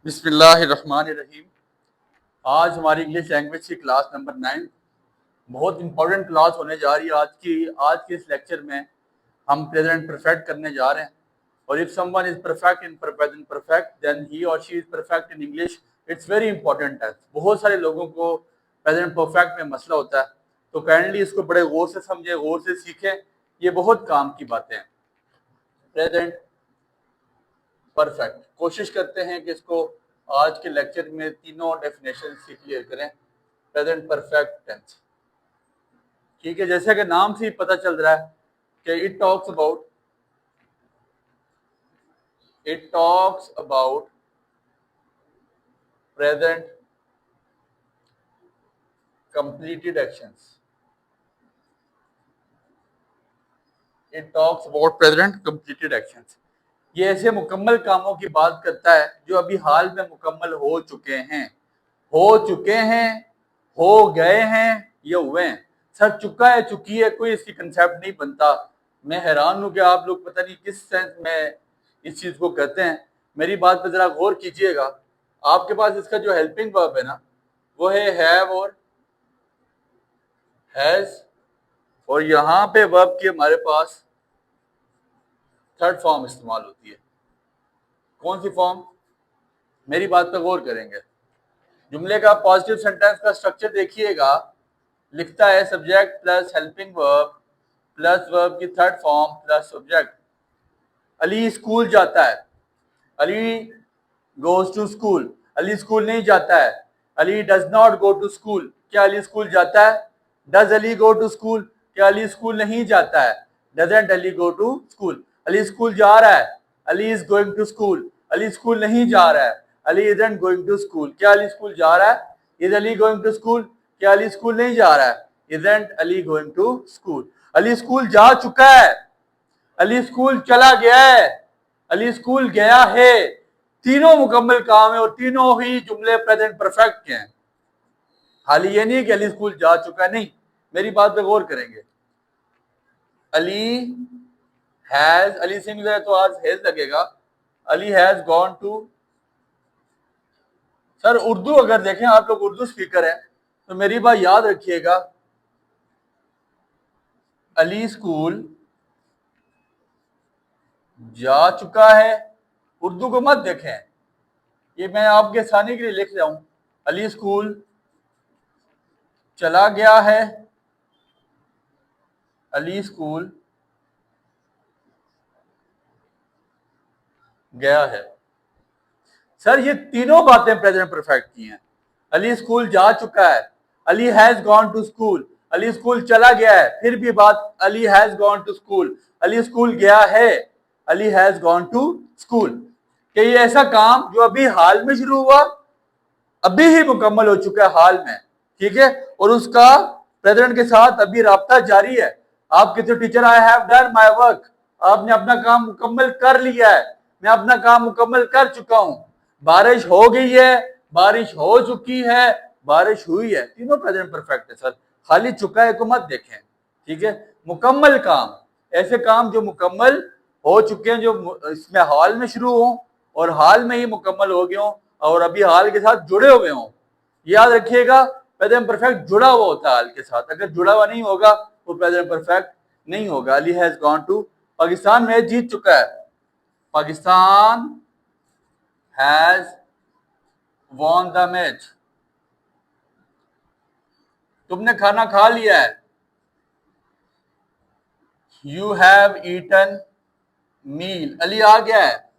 बिस्मिल्लाहिर्रहमानिर्रहीम। आज हमारी इंग्लिश लैंग्वेज की क्लास नंबर 9 बहुत इंपॉर्टेंट क्लास होने जा रही है। आज के इस लेक्चर में हम प्रेजेंट परफेक्ट करने जा रहे हैं। और if someone is perfect in present perfect then he और she is perfect in English. It's very important है। बहुत सारे लोगों को प्रेजेंट परफेक्ट में मसला होता है, तो काइंडली इसको बड़े गौर से समझें, गौर से सीखें। ये बहुत काम की बातें हैं। प्रेजेंट परफेक्ट कोशिश करते हैं कि इसको आज के लेक्चर में तीनों डेफिनेशन से क्लियर करें। प्रेजेंट परफेक्ट टेंस, ठीक है। जैसे कि नाम से ही पता चल रहा है कि it talks about present completed actions. It talks about present completed actions. ये ऐसे मुकम्मल कामों की बात करता है जो अभी हाल में मुकम्मल हो चुके हैं, हो गए हैं या हुए हैं। सर चुका है, चुकी है, कोई इसकी कंसेप्ट नहीं बनता। मैं हैरान हूं कि आप लोग पता नहीं किस सेंस में इस चीज को कहते हैं। मेरी बात पर जरा गौर कीजिएगा। आपके पास इसका जो हेल्पिंग वर्ब है ना, वो है हैव और हैज। और यहां पे वर्ब की हमारे पास थर्ड फॉर्म इस्तेमाल होती है। कौन सी फॉर्म? मेरी बात पर गौर करेंगे। जुमले का पॉजिटिव सेंटेंस का स्ट्रक्चर देखिएगा। लिखता है subject plus helping verb plus verb की third form plus subject. Ali school जाता है। Ali goes to school. Ali school नहीं जाता है। Ali does not go to school. क्या अली स्कूल जाता है? Does Ali go to school? क्या अली स्कूल नहीं जाता है? Doesn't Ali go to school. Ali school जा रहा है। Ali is going to school. Ali school नहीं जा रहा है। Ali isn't going to school. क्या अली स्कूल जा रहा है? Is Ali going to school? क्या अली स्कूल नहीं जा रहा है? Isn't Ali going to school. Ali school जा चुका है। अली स्कूल चला गया है। अली स्कूल गया है। तीनों मुकम्मल काम है और तीनों ही जुमले प्रेजेंट परफेक्ट के हैं। हाल ये नहीं है कि अली स्कूल जा चुका है, नहीं। मेरी बात पे गौर करेंगे। अली हैज, अली सिंगुलर है तो आज हैज लगेगा। Ali has gone to. Sir Urdu अगर देखें, आप लोग उर्दू स्पीकर हैं तो मेरी बात याद रखिएगा। अली स्कूल जा चुका है। उर्दू को मत देखें, ये मैं आपके आसानी के लिए लिख रहा हूं। अली स्कूल चला गया है। अली स्कूल गया है। सर ये तीनों बातें प्रेजेंट परफेक्ट की हैं। अली स्कूल जा चुका है। Ali has gone to school. Ali school चला गया है, फिर भी बात Ali has gone to school. Ali school गया है। Ali has gone to school. कि ये ऐसा काम जो अभी हाल में शुरू हुआ, अभी ही मुकम्मल हो चुका है हाल में, ठीक है। और उसका प्रेजेंट के साथ अभी राब्ता जारी है। आप कहते हो teacher I have done my work. आपने अपना काम मुकम्मल कर लिया है। मैं अपना काम मुकम्मल कर चुका हूं। बारिश हो गई है, बारिश हो चुकी है, बारिश हुई है। तीनों प्रेजेंट परफेक्ट है सर। खाली चुका है को मत देखें, ठीक है। मुकम्मल काम, ऐसे काम जो मुकम्मल हो चुके हैं, जो इसमें हाल में शुरू हो और हाल में ही मुकम्मल हो गए हों और अभी हाल के साथ जुड़े हुए हों। याद रखिएगा, प्रेजेंट परफेक्ट जुड़ा हुआ होता है हाल के साथ। अगर जुड़ा हुआ नहीं होगा वो प्रेजेंट परफेक्ट नहीं होगा। Ali has gone to. Pakistan match जीत चुका है। Pakistan has won the match. तुमने खाना खा लिया है। You have eaten meal. Ali आ गया है।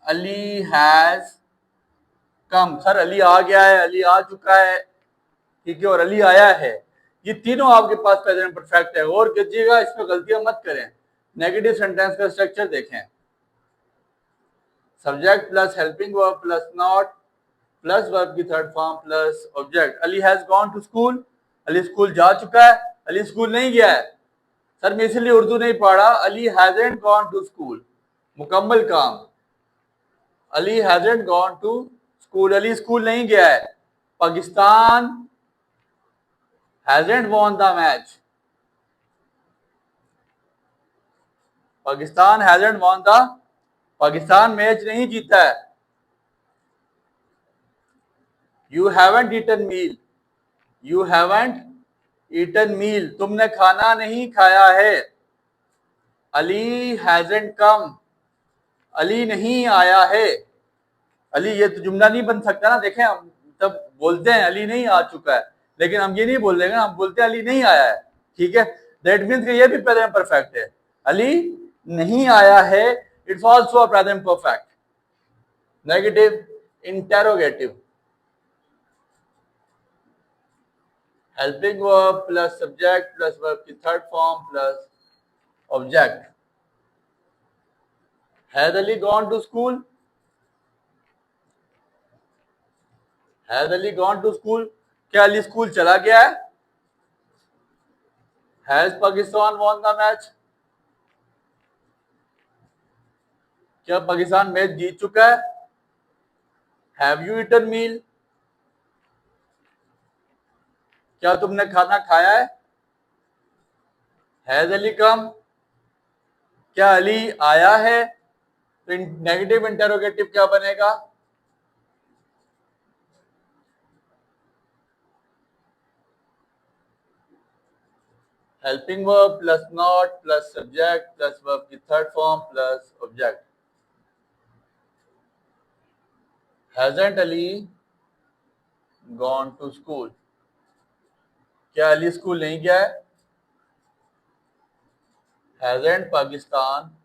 Ali has come. Sir Ali आ गया है, अली आ चुका है, ठीक है, और अली आया है। ये तीनों आपके पास प्रेजेंट परफेक्ट है। और कीजिएगा, इसमें गलतियां मत करें। नेगेटिव सेंटेंस का स्ट्रक्चर देखें। Subject plus helping verb plus not plus verb की third form plus object. Ali has gone to school. Ali school जा चुका है। अली स्कूल नहीं गया है। सर मैं इसलिए उर्दू नहीं पढ़ा। Ali hasn't gone to school, मुकम्मल काम। Ali hasn't gone to school, Ali school नहीं गया है। Pakistan hasn't won the match. Pakistan hasn't won the, Pakistan match नहीं जीता है। You haven't eaten meal, you haven't eaten meal, तुमने खाना नहीं खाया है। अली हैजंट कम, अली नहीं आया है। अली ये तो जुमला नहीं बन सकता ना। देखें हम तब बोलते हैं अली नहीं आ चुका है, लेकिन हम ये नहीं बोल देंगे, हम बोलते हैं अली नहीं आया है। ठीक है, दैट मीन्स ये भी प्रेजेंट परफेक्ट है। अली नहीं आया है, it's also a present perfect. Negative interrogative, helping verb plus subject plus verb की third form plus object. Has Ali gone to school, has Ali gone to school, क्या अली स्कूल चला गया है। Has Pakistan won the match, क्या पाकिस्तान मैच जीत चुका है। Have you eaten meal, क्या तुमने खाना खाया है। हैज अली कम, क्या अली आया है। तो नेगेटिव इंटेरोगेटिव क्या बनेगा। Helping verb plus not plus subject plus verb की third form plus object. Hasn't Ali gone to school, क्या अली स्कूल नहीं गया है। Hasn't Pakistan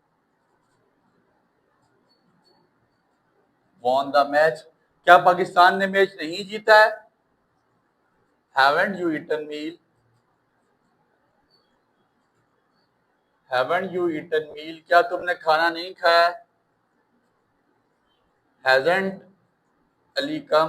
won the match, क्या पाकिस्तान ने मैच नहीं जीता है। Haven't you eaten meal, haven't you eaten meal, क्या तुमने खाना नहीं खाया। हैजंट अली कम,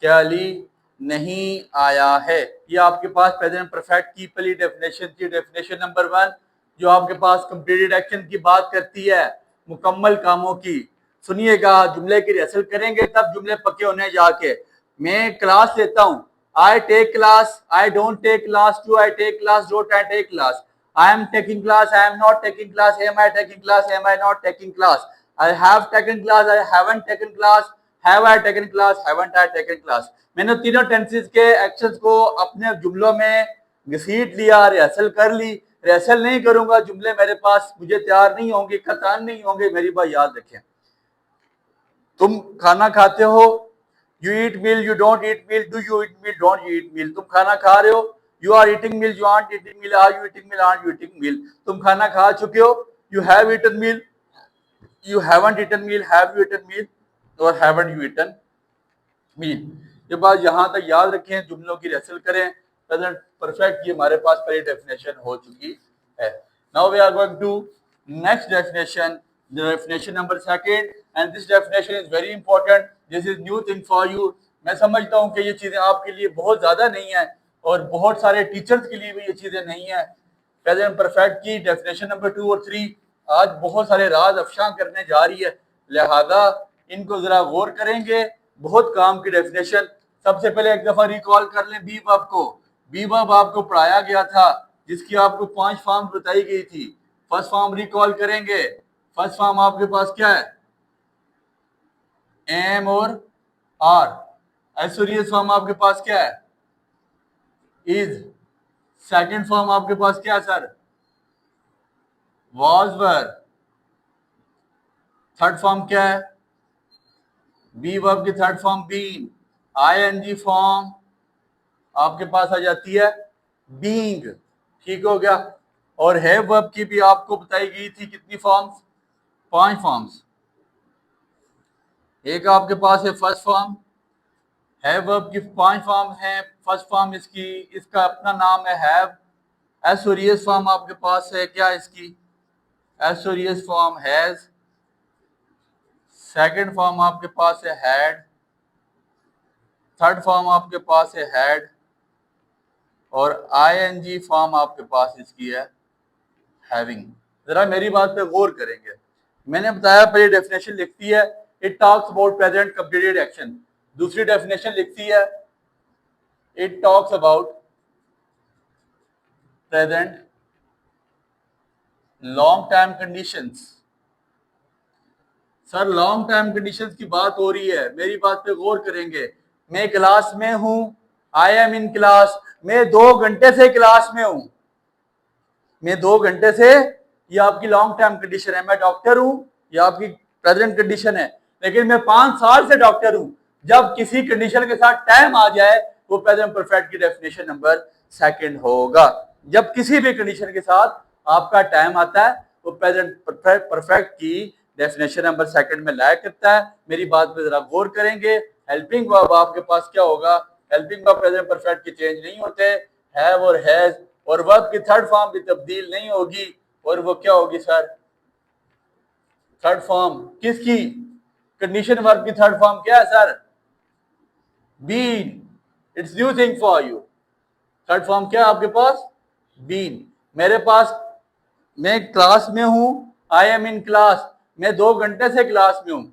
क्या अली नहीं आया है। ये आपके पास प्रेजेंट परफेक्ट की पहली डेफिनेशन थी, डेफिनेशन नंबर 1, जो आपके पास कंप्लीटेड एक्शन की बात करती है, मुकम्मल कामों की। सुनिएगा, जुमले की रिहर्सल करेंगे तब जुमले पक्के होने जाके। मैं क्लास लेता हूँ, I take class, I don't take class, do I take class, don't I take class, I am taking class, I am not taking class, am I taking class, am I not taking class, I have taken class, I haven't taken class, have I taken class, haven't I taken class. मैंने तीनों tenses के actions को अपने जुमलों में घसीट लिया, rehearsal कर ली। Rehearsal नहीं करूंगा, जुमले मेरे पास मुझे तैयार नहीं होंगे, कतान नहीं होंगे। मेरी बात याद रखें, तुम खाना खाते हो, you eat meal, you don't eat meal, do you eat meal, don't you eat meal. तुम खाना खा रहे हो, you are eating meal, you aren't eating meal, are you eating meal, aren't you eating meal. तुम खाना खा चुके हो, you have eaten meal, you haven't eaten meal, have you eaten meal और हैवंट यू ईटन मील। ये बात यहां तक याद रखें, जुमलों की रिहर्सल करें। प्रेजेंट परफेक्ट की हमारे पास पहली डेफिनेशन हो चुकी है। Now we are going to next definition, definition number second, and this definition is very important, this is new thing for you. मैं समझता हूं कि ये चीजें आपके लिए बहुत ज्यादा नहीं है और बहुत सारे टीचर्स के लिए भी ये चीजें नहीं है। प्रेजेंट परफेक्ट की डेफिनेशन नंबर 2 और 3 आज बहुत सारे राज अफशा करने जा रही है, लिहाजा इनको जरा गौर करेंगे। बहुत काम की डेफिनेशन। सबसे पहले एक दफा रिकॉल कर लें बी वर्ब को। बी वर्ब आपको पढ़ाया गया था, जिसकी आपको 5 फॉर्म बताई गई थी। फर्स्ट फॉर्म रिकॉल करेंगे। फर्स्ट फॉर्म आपके पास क्या है, एम और आर। एसोरियस फॉर्म आपके पास क्या है, इज। सेकंड फॉर्म आपके पास क्या है sir, was were. Third form क्या है, बी वर्ब की third form been. ING form आपके पास आ जाती है बीइंग। ठीक हो गया। और हैव वर्ब की भी आपको बताई गई थी कितनी फॉर्म्स, 5 फॉर्म्स। एक आपके पास है फर्स्ट फॉर्म, हैव वर्ब की 5 फॉर्म है। फर्स्ट फॉर्म इसकी, इसका अपना नाम है हैव। एसोरियस फॉर्म आपके पास है क्या इसकी, एसोरियस फॉर्म हैज। सेकंड फॉर्म आपके पास है हैड। थर्ड फॉर्म आपके पास है हैड। और आईएनजी फॉर्म आपके पास इसकी है हैविंग। जरा मेरी बात पे गौर करेंगे। मैंने बताया पहली डेफिनेशन लिखती है it talks about present completed action. दूसरी डेफिनेशन लिखती है it talks about present long time conditions. Sir long time conditions की बात हो रही है, मेरी बात पे गौर करेंगे। मैं क्लास में हूं, आई एम इन क्लास, मैं 2 घंटे से क्लास में हूं, मैं 2 घंटे से, ये आपकी लॉन्ग टर्म कंडीशन है। मैं डॉक्टर हूं, ये आपकी प्रेजेंट कंडीशन है। लेकिन मैं 5 साल से डॉक्टर हूं। जब किसी कंडीशन के साथ टाइम आ जाए वो प्रेजेंट परफेक्ट की डेफिनेशन नंबर सेकंड होगा। जब किसी भी कंडीशन के साथ आपका टाइम आता है वो प्रेजेंट परफेक्ट की डेफिनेशन नंबर सेकंड में लाया करता है। मेरी बात पे जरा गौर करेंगे। हेल्पिंग वर्ब आपके पास क्या होगा? हेल्पिंग वर्ब प्रेजेंट परफेक्ट के चेंज नहीं होते, हैव और हैज, और वर्ब की थर्ड फॉर्म भी तब्दील नहीं होगी। और वो क्या होगी सर? थर्ड फॉर्म किसकी? कंडीशन वर्ब की थर्ड फॉर्म क्या है sir? Been. It's new thing for you. Third form क्या है आपके पास? बीन। मेरे पास, मैं क्लास में हूं, आई एम इन क्लास, मैं 2 घंटे से क्लास में हूं।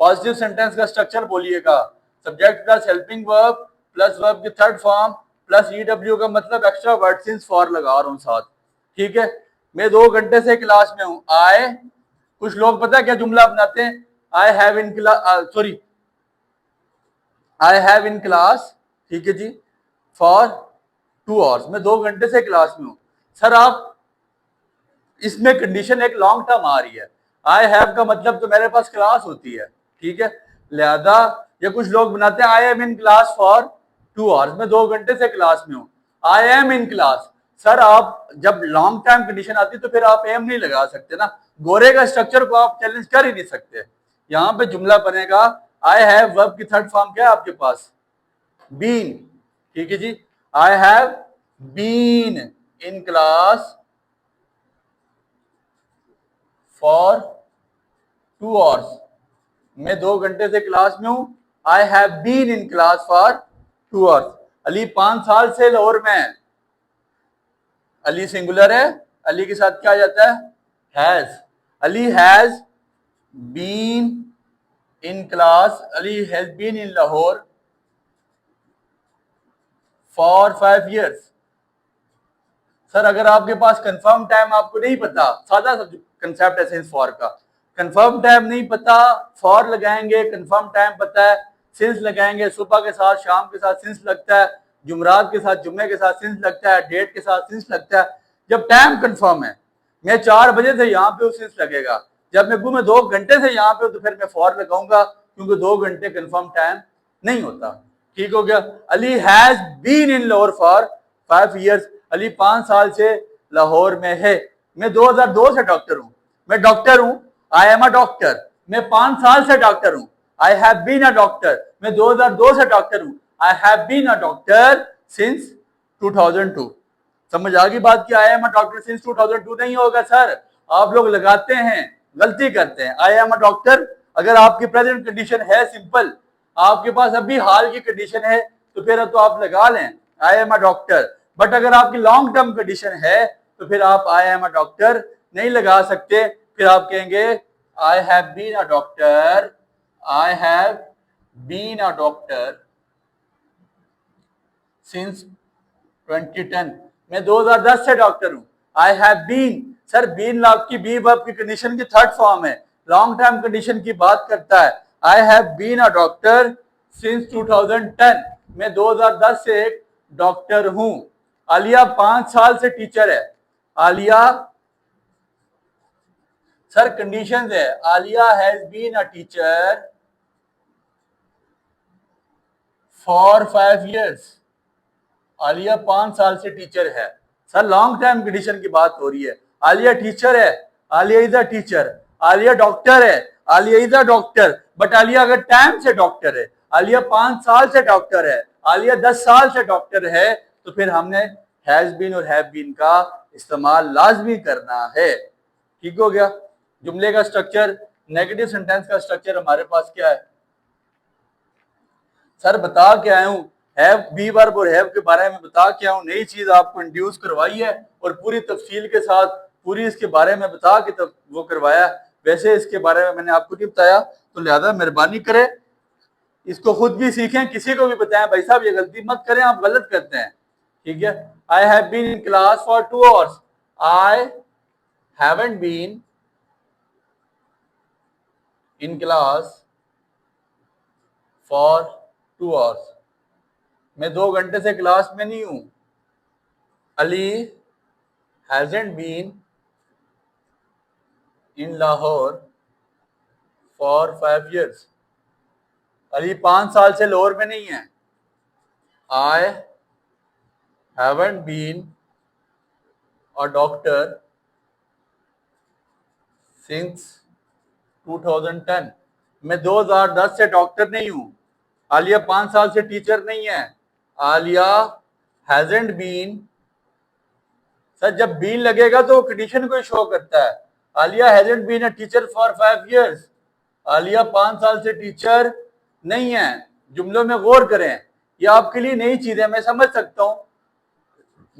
पॉजिटिव सेंटेंस का स्ट्रक्चर बोलिएगा, subject plus helping verb plus verb की थर्ड फॉर्म प्लस ईडब्ल्यू का मतलब एक्स्ट्रा वर्ड सिंस फॉर लगा रहा हूं साथ। ठीक है, मैं 2 घंटे से क्लास में हूं। आई, कुछ लोग पता है क्या जुमला बनाते हैं? I have in class, sorry, I have in class, ठीक है जी, फॉर 2 आवर्स, मैं 2 घंटे से क्लास में हूं। सर आप, इसमें कंडीशन एक लॉन्ग टर्म आ रही है। आई हैव का मतलब तो मेरे पास क्लास होती है, ठीक है, लिहाजा ये कुछ लोग बनाते हैं आई am in class for 2 hours, मैं 2 घंटे से क्लास में हूं। आई एम इन क्लास, सर आप जब लॉन्ग टर्म कंडीशन आती तो फिर आप एम नहीं लगा सकते ना, गोरे का स्ट्रक्चर को आप चैलेंज कर ही नहीं सकते। यहां पे जुमला बनेगा आई हैव, वर्ब की थर्ड फॉर्म क्या है आपके पास? बीन। ठीक है जी, I have been in class for 2 hours, मैं 2 घंटे से क्लास में हूं। I have been in class for 2 hours. Ali 5 साल से लाहौर में है। अली सिंगुलर है, अली के साथ क्या आ जाता है? Has. Ali has been in class, Ali has been in Lahore for 5 years। Sir अगर आपके पास कंफर्म टाइम आपको नहीं पता, सादा कंसेप्ट है सिंस फॉर का, कंफर्म टाइम नहीं पता, फॉर लगाएंगे, कंफर्म टाइम पता है, सिंस लगाएंगे, सुबह के साथ शाम के साथ सिंस लगता है, जुमरात के साथ जुम्मे के साथ सिंस लगता है, डेट के साथ सिंस लगता है। जब टाइम कंफर्म है, मैं 4 बजे से यहाँ पे सिंस लगेगा। जब मैं 2 घंटे से यहाँ पे तो फिर मैं फॉर लगाऊंगा, क्योंकि 2 घंटे कंफर्म टाइम नहीं होता। ठीक हो गया। Ali has been in Lahore for 5 years, Ali 5 साल से लाहौर में है। मैं 2002 से डॉक्टर हूं, मैं डॉक्टर हूं, आई एम अ डॉक्टर, मैं 5 साल से डॉक्टर हूं। I have been a doctor, मैं 2002 से डॉक्टर हूं। I have been a doctor since 2002। समझ आ गई बात की? I am a doctor since 2002 नहीं होगा सर, आप लोग लगाते हैं, गलती करते हैं। आई एम अ डॉक्टर, अगर आपकी प्रेजेंट कंडीशन है सिंपल, आपके पास अभी हाल की कंडीशन है, तो फिर तो आप लगा लें आई एम अ डॉक्टर। बट अगर आपकी लॉन्ग टर्म कंडीशन है तो फिर आप आई एम अ डॉक्टर नहीं लगा सकते, फिर आप कहेंगे I have been a doctor, I have been a doctor since 2010, मैं 2010 से डॉक्टर हूं। I have been, sir been आपकी बी वर्ब की कंडीशन की थर्ड फॉर्म है, लॉन्ग टर्म कंडीशन की बात करता है। I have been a doctor since 2010, मैं 2010 से एक डॉक्टर हूं। आलिया 5 साल से टीचर है। आलिया, सर कंडीशन है, Alia has been a teacher for 5 years, Alia 5 साल से टीचर है। सर लॉन्ग टाइम कंडीशन की बात हो रही है। आलिया टीचर है, Alia is a teacher, Alia doctor है, Alia is a doctor, but Alia अगर टाइम से डॉक्टर है, आलिया 5 साल से डॉक्टर है, आलिया 10 साल से डॉक्टर है, तो फिर हमने हैज बीन और हैव बीन का इस्तेमाल लाजमी करना है। ठीक हो गया। जुमले का स्ट्रक्चर, नेगेटिव सेंटेंस का स्ट्रक्चर हमारे पास क्या है? सर बता के आया हूं, हैव, बी वर्ब और हैव के बारे में बता के आया हूं, नई चीज आपको इंट्रोड्यूस करवाई है और पूरी तफसील के साथ पूरी इसके बारे में बता के तब वो करवाया। वैसे इसके बारे में मैंने आपको नहीं बताया, तो लिहाजा मेहरबानी करें, इसको खुद भी सीखें, किसी को भी बताएं भाई साहब ये गलती मत करें, आप गलत करते हैं। ठीक है। I have been in class for 2 hours, I haven't been in class for 2 hours. मैं 2 घंटे से क्लास में नहीं हूं। Ali hasn't been in Lahore for 5 years। Ali 5 साल से लाहौर में नहीं है। I haven't been a doctor since 2010। मैं 2010 से डॉक्टर नहीं हूं। आलिया 5 साल से टीचर नहीं है। Alia hasn't been. सर जब बीन लगेगा तो कंडीशन को शो करता है। Alia hasn't been a teacher for 5 years। Alia 5 साल से टीचर नहीं है। जुमलों में गौर करें, ये आपके लिए नई चीज है, मैं समझ सकता हूं,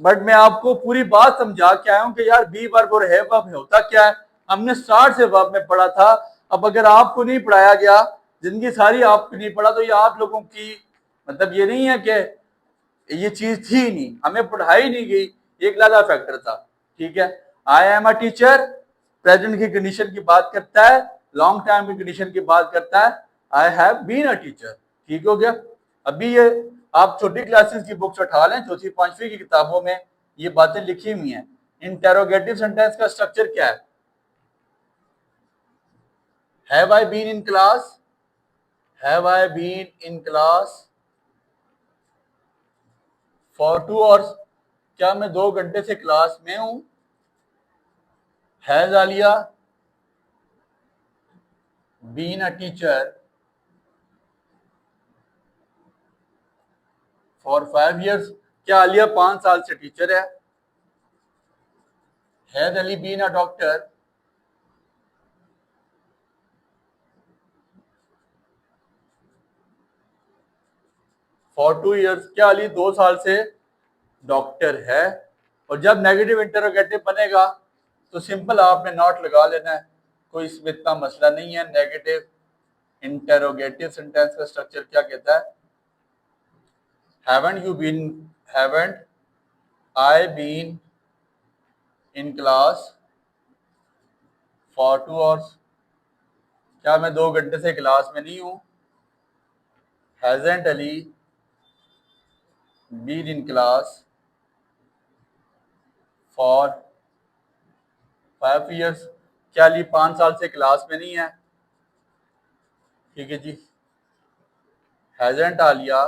बट मैं आपको पूरी बात समझा के आया हूं कि यार बी वर्ब और है वर्ब होता क्या है। हमने स्टार्ट से वर्ब में पढ़ा था। अब अगर आपको नहीं पढ़ाया गया, जिंदगी सारी आपको नहीं पढ़ा, तो ये आप लोगों की मतलब ये नहीं है कि ये चीज थी नहीं, हमें पढ़ाई नहीं गई, एक लादा फैक्टर था। ठीक है, आई एम अ टीचर प्रेजेंट की कंडीशन की बात करता है, लॉन्ग टाइम की कंडीशन की बात करता है। I have been a teacher. ठीक हो गया। अभी ये आप छोटी क्लासेस की बुक्स उठा लें, चौथी पांचवी की किताबों में ये बातें लिखी हुई हैं। इंटेरोगेटिव सेंटेंस का स्ट्रक्चर क्या है? Have I been in class, have I been in class for 2 hours। क्या मैं 2 घंटे से क्लास में हूं? Has Alia been a teacher for 5 years। क्या आलिया 5 साल से टीचर है? Has Ali been a doctor for 2 years। क्या अली 2 साल से डॉक्टर है? और जब नेगेटिव इंटरोगेटिव बनेगा तो सिंपल आपने नॉट लगा लेना है, कोई इसमें इतना मसला नहीं है। नेगेटिव इंटरोगेटिव सेंटेंस का स्ट्रक्चर क्या कहता है? Haven't you been, haven't I been in class for 2 hours। क्या मैं 2 घंटे से क्लास में नहीं हूं? Hasn't Ali been in class for 5 years। क्या अली 5 साल से क्लास में नहीं है? ठीक है जी। Hasn't Alia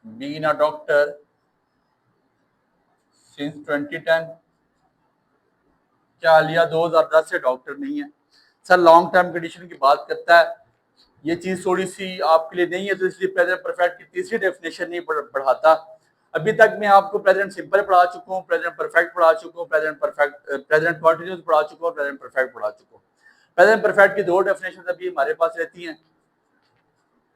been a doctor since 2010। क्या आलिया 2010 से डॉक्टर नहीं है? सर लॉन्ग टर्म कंडीशन की बात करता है, ये चीज थोड़ी सी आपके लिए नहीं है, तो इसलिए प्रेजेंट परफेक्ट की तीसरी डेफिनेशन नहीं पढ़ाता। अभी तक मैं आपको प्रेजेंट सिंपल पढ़ा चुका हूँ, प्रेजेंट परफेक्ट पढ़ा चुका हूँ, प्रेजेंट परफेक्ट, प्रेजेंट कॉन्टिन्यूस पढ़ा चुका हूँ, प्रेजेंट परफेक्ट पढ़ा चुका हूँ। प्रेजेंट परफेक्ट की 2 डेफिनेशन अभी हमारे पास रहती हैं।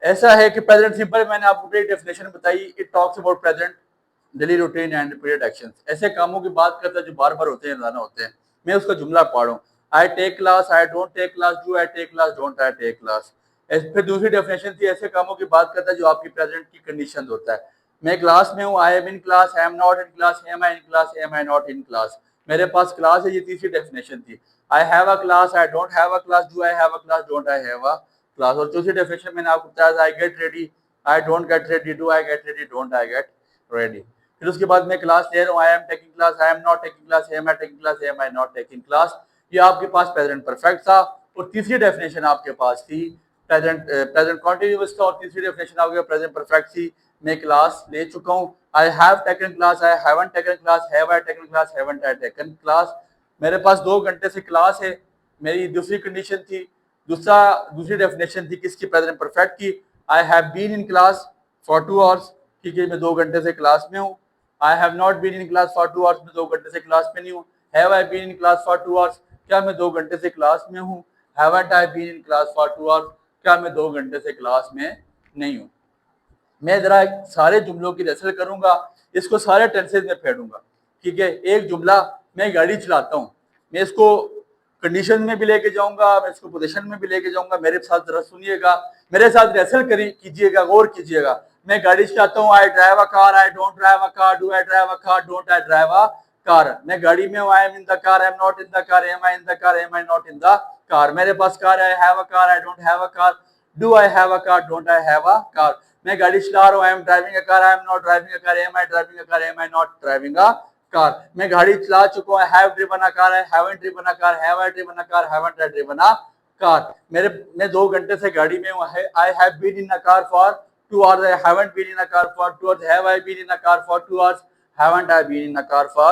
ऐसा है कि प्रेजेंट सिंपल मैंने आपको पहले डेफिनेशन बताई, it talks about present daily routine and repeated actions. ऐसे कामों की बात करता है जो बार बार होते हैं, रोजाना होते हैं। मैं उसका जुमला पढ़ूं, I take class, I don't take class, do I take class, don't I take class. फिर दूसरी डेफिनेशन थी, ऐसे कामों की बात करता है जो आपकी प्रेजेंट की कंडीशन होता है। मैं क्लास में हूँ, I am in class, I am not in class, am I in class, am I not in class. मेरे पास क्लास है, ये तीसरी डेफिनेशन थी। I have a class, I don't have a class, do I have a class, don't I have a class. और चौथी definition मैंने आपको बताया, I get ready, I don't get ready, do I get ready, don't I get ready. फिर उसके बाद मैं class ले रहा हूँ, I am taking class, I am not taking class, am I taking class, am I not taking class. ये आपके पास present perfect था। और तीसरी डेफिनेशन आपके पास थी प्रेजेंट, प्रेजेंट कॉन्टिन्यूअस था। और तीसरी डेफिनेशन आपके प्रेजेंट परफेक्ट थी, मैं क्लास ले चुका हूँ। I have taken class, I haven't taken class, have I taken class, haven't I taken class. मेरे पास 2 घंटे से क्लास है, मेरी दूसरी कंडीशन थी। दूसरी डेफिनेशन थी किसकी? प्रेजेंट परफेक्ट की। I have been in class for 2 hours। ठीक है, मैं 2 घंटे से क्लास में हूँ। I have not been in class for 2 hours। मैं 2 घंटे से क्लास में नहीं हूँ। Have I been in class for 2 hours। क्या मैं 2 घंटे से क्लास में हूँ? Haven't I been in class for 2 hours। क्या मैं 2 घंटे से क्लास में नहीं हूँ? मैं जरा सारे जुमलों की रेसल करूंगा, इसको सारे टेंसेज में फेंकूंगा। ठीक है, एक जुमला, मैं गाड़ी चलाता हूँ, मैं इसको कंडीशन में भी लेके जाऊंगा, मैं इसको पोजीशन में भी लेके जाऊंगा। मेरे साथ जरा सुनिएगा, मेरे साथ रेसल कीजिएगा, गौर कीजिएगा। मैं गाड़ी चलाता हूँ, I drive a car, I don't drive a car, do I drive a car, don't I drive a car. मैं गाड़ी में हूँ, I am in the car, I am not in the car, am I in the car, am I not in the car. मेरे पास car है, I have a car, I don't have a car, do I have a car, don't I have a car. मैं गाड़ी चला रहा हूँ, I am driving a car, I am not driving a car, am I driving a car, am I not driving a car. मैं गाड़ी चला चुका हूँ, have driven a car, I haven't driven a car, have I driven a car, haven't I driven a car. मैं 2 घंटे से गाड़ी में हूँ, I have been in a car for 2 hours, I haven't been in a car for 2 hours, have I been in a car for 2 hours, haven't I been in a car for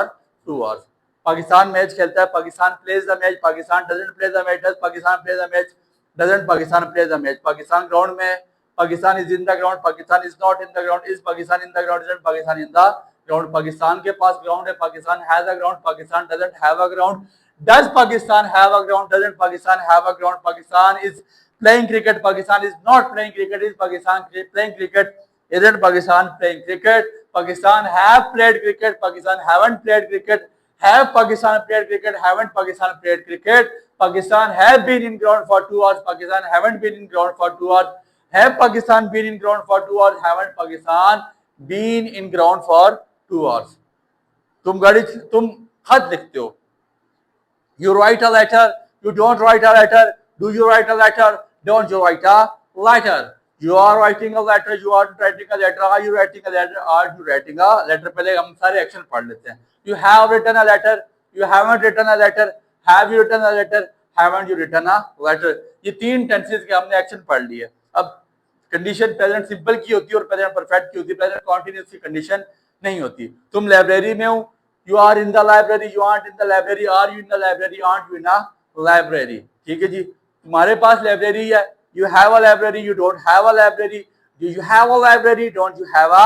2 hours। Pakistan match खेलता है, Pakistan plays the match, Pakistan doesn't play the match, does Pakistan play the match, doesn't Pakistan play the match. Pakistan ground में, Pakistan is in the ground, Pakistan is not in the ground, is Pakistan in the ground, doesn't Pakistan in the ground. Pakistan के पास ground है, Pakistan has a ground, Pakistan doesn't have a ground, does Pakistan have a ground, doesn't Pakistan have a ground. Pakistan is playing cricket, Pakistan is not playing cricket, is Pakistan playing cricket, isn't Pakistan playing cricket, Pakistan have played cricket, Pakistan haven't played cricket, have Pakistan played cricket, haven't Pakistan played cricket, Pakistan have been in ground for 2 hours, Pakistan haven't been in ground for 2 hours, have Pakistan been in ground for 2 hours, haven't Pakistan been in ground for 2 hours। तुम खत लिखते हो, you write a letter, you don't write a letter, do you write a letter, don't you write a letter, you are writing a letter, you are writing a letter, are you writing a letter, are you writing a letter। पहले हम सारे action पढ़ लेते हैं। You have written a letter, you haven't written a letter, have you written a letter, haven't you written a letter। ये 3 tenses के हमने action पढ़ लिए। अब कंडीशन प्रेजेंट सिंपल की होती है और प्रेजेंट परफेक्ट की होती है, प्रेजेंट कॉन्टिन्यूस की कंडीशन नहीं होती। तुम लाइब्रेरी में हो, you are in the library, you aren't in the library, are you in the library, aren't you in a library। ठीक है जी, तुम्हारे पास लाइब्रेरी है, you have a library, you don't have a library, do you have a library, don't you have a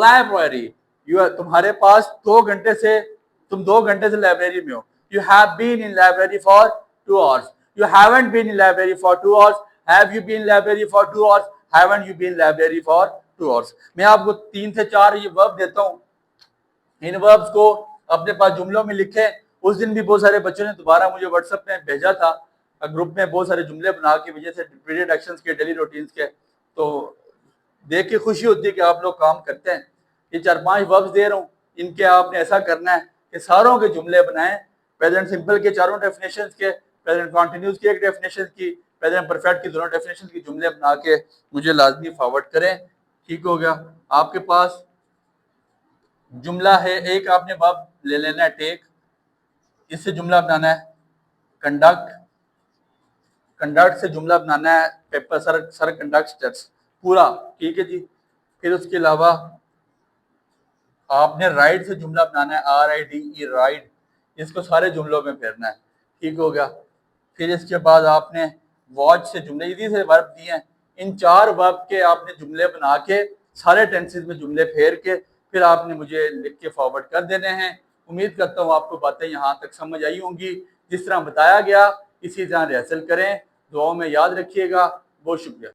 library। तुम्हारे पास 2 घंटे से, तुम 2 घंटे से लाइब्रेरी में हो, you have been in library for 2 hours, you haven't been in library for 2 hours, have you been in library for 2 hours, haven't you been in library for 2 hours। मैं आपको 3 से 4 ये वर्ब देता हूँ, इन वर्ब्स को अपने पास जुमलों में लिखें। उस दिन भी बहुत सारे बच्चों ने दोबारा मुझे व्हाट्सएप में भेजा था, ग्रुप में बहुत सारे जुमले बना के वजह से रिपीटेड एक्शंस के, डेली रूटीन्स के, तो देख के खुशी होती है कि आप लोग काम करते हैं। ये 4-5 वर्ब्स दे रहा हूँ, इनके आपने ऐसा करना है कि सारों के जुमले बनाएं, प्रेजेंट सिंपल के चारों डेफिनेशन के, प्रेजेंट कॉन्टिन्यूस की एक डेफिनेशन की, प्रेजेंट परफेक्ट की दोनों डेफिनेशन की जुमले बना के मुझे लाजमी फॉरवर्ड करें। ठीक हो गया। आपके पास जुमला है, एक आपने वर्ब ले लेना है टेक, इससे जुमला बनाना है कंडक्ट, कंडक्ट से जुमला बनाना है पेपर, सर कंडक्ट्स पूरा। ठीक है जी। फिर उसके अलावा आपने राइड से जुमला बनाना है, RIDE राइड, इसको सारे जुमलों में फेरना है। ठीक हो गया। फिर इसके बाद आपने वॉच से जुमले, इसी से वर्ब दिए हैं, इन 4 वर्ब के आपने जुमले बना के सारे टेंसेस में जुमले फेर के फिर आपने मुझे लिख के फॉरवर्ड कर देने हैं। उम्मीद करता हूँ आपको बातें यहाँ तक समझ आई होंगी। जिस तरह बताया गया इसी तरह रिहर्सल करें, दुआओं में याद रखिएगा। बहुत शुक्रिया।